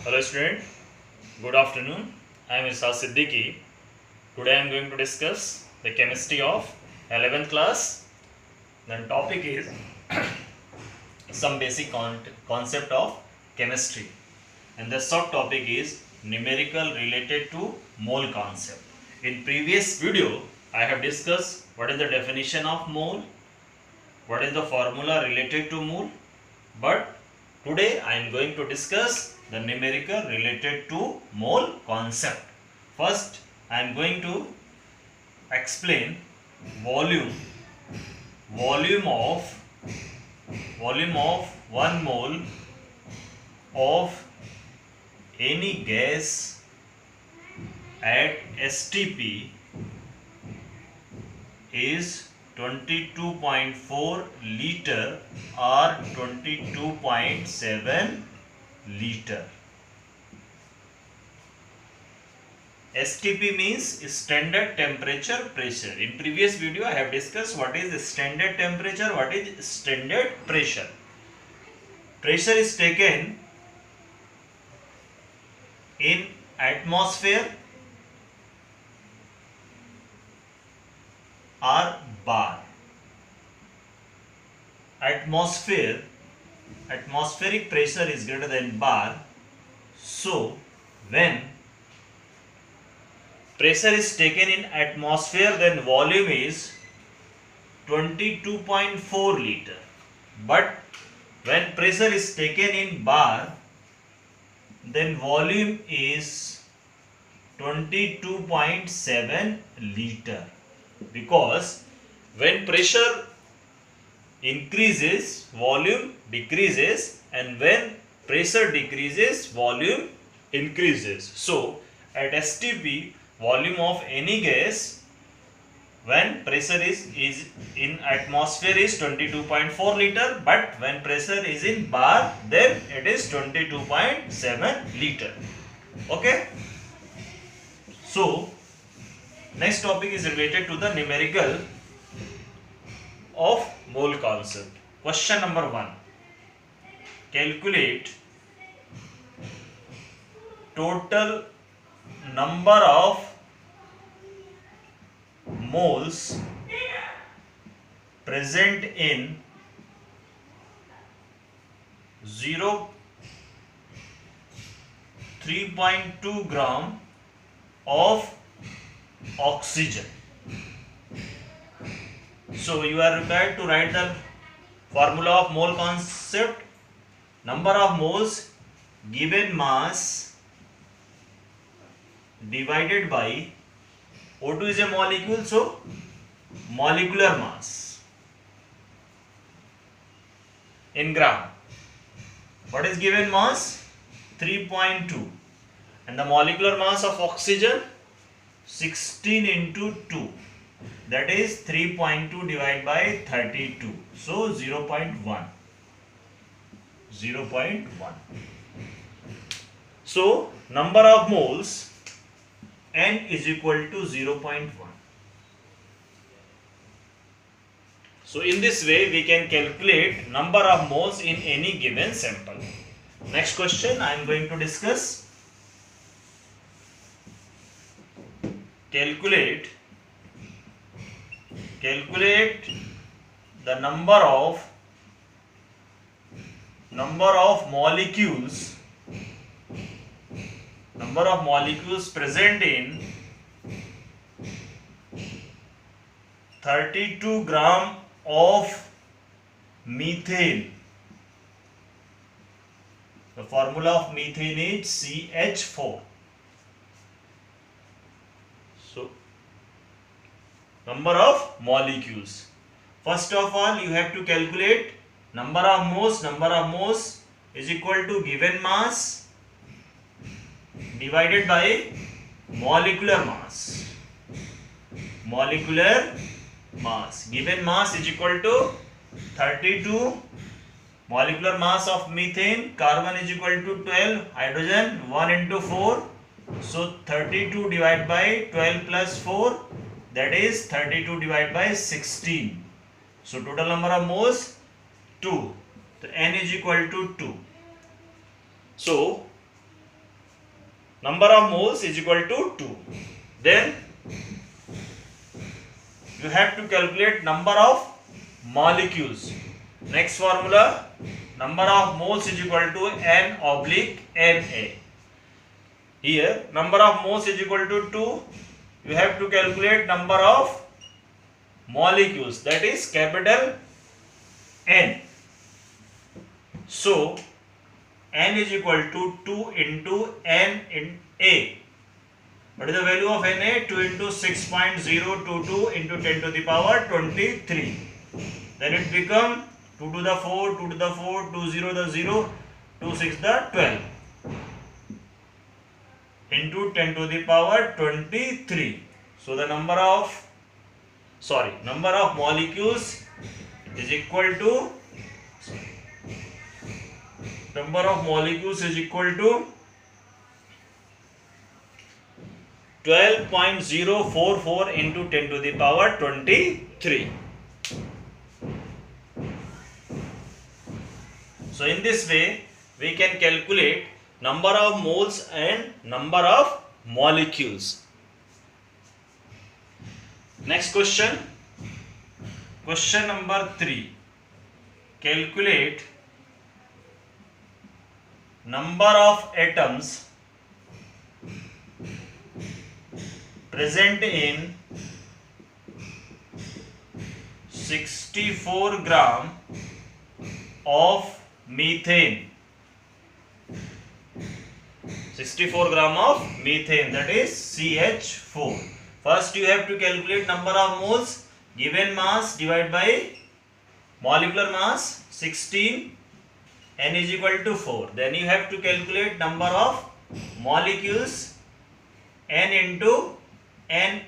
Hello student, good afternoon. I am Isa Siddiqui. Today I am going to discuss the chemistry of 11th class. The topic is some basic concept of chemistry, and the subtopic is numerical related to mole concept. In previous video I have discussed what is the definition of mole, what is the formula related to mole, but today I am going to discuss the numerical related to mole concept. First I am going to explain volume of 1 mole of any gas at STP is 22.4 liter or 22.7 liter. STP means standard temperature pressure. In previous video I have discussed what is standard temperature, what is standard pressure. Pressure is taken in atmosphere or bar. Atmospheric pressure is greater than bar. So when pressure is taken in atmosphere, then volume is 22.4 liter. But when pressure is taken in bar, then volume is 22.7 liter. Because when pressure increases, volume decreases, and when pressure decreases, volume increases. So at STP, volume of any gas when pressure is in atmosphere is 22.4 liter, but when pressure is in bar, then it is 22.7 liter. Okay. So next topic is related to the numerical of mole concept. Question number 1. Calculate total number of moles present in 3.2 gram of oxygen. So you are required to write the formula of mole concept. Number of moles given mass divided by O2 is a molecule, so molecular mass in gram. What is given mass? 3.2, and the molecular mass of oxygen 16 into 2, that is 3.2 divided by 32, so 0.1. So number of moles N is equal to 0.1. So in this way we can calculate number of moles in any given sample. Next question I am going to discuss. Calculate the number of molecules present in 32 gram of methane. The formula of methane is CH4. So number of molecules. First of all you have to calculate number of moles. Number of moles is equal to given mass divided by molecular mass. Given mass is equal to 32. Molecular mass of methane, carbon is equal to 12, hydrogen 1 into 4. So 32 divided by 12 plus 4, that is 32 divided by 16. So total number of moles 2. So N is equal to 2. So number of moles is equal to 2. Then you have to calculate number of molecules. Next formula, number of moles is equal to N/Na. Here number of moles is equal to 2. You have to calculate number of molecules, that is capital N. So N is equal to 2 into N in A. What is the value of Na? 2 into 6.022 into 10 to the power 23. Then it become 2 to the 4, 2 to the 4, 2 0 the 0, 2 6 the 12 into 10 to the power 23. So the number of molecules is equal to 12.044 into 10 to the power 23. So in this way we can calculate number of moles and number of molecules. Next question. Question number 3. Calculate number of atoms present in 64 gram of methane. 64 gram of methane, that is CH4. First you have to calculate number of moles, given mass divided by molecular mass 16, N is equal to 4. Then you have to calculate number of molecules, N into Na.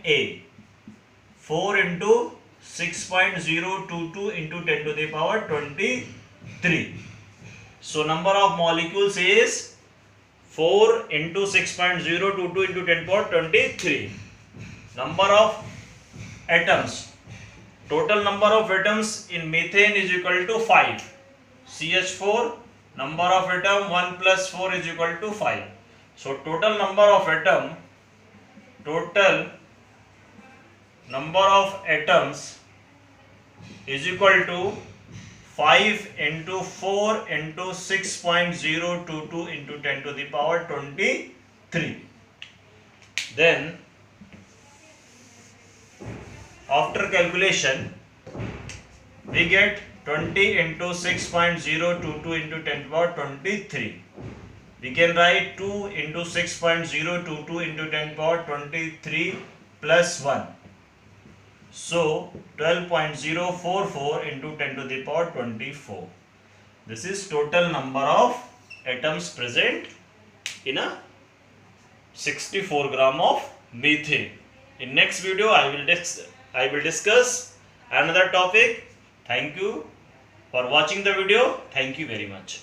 4 into 6.022 into 10 to the power 23. So number of molecules is 4 into 6.022 into 10 to the power 23. Number of atoms. Total number of atoms in methane is equal to 5. CH4, number of atom 1 plus 4 is equal to 5. So total number of atoms is equal to 5 into 4 into 6.022 into 10 to the power 23. Then after calculation we get 20 into 6.022 into 10 to the power 23. We can write 2 into 6.022 into 10 to the power 23 plus 1. So 12.044 into 10 to the power 24. This is total number of atoms present in a 64 gram of methane. In next video I will discuss another topic. Thank you for watching the video. Thank you very much.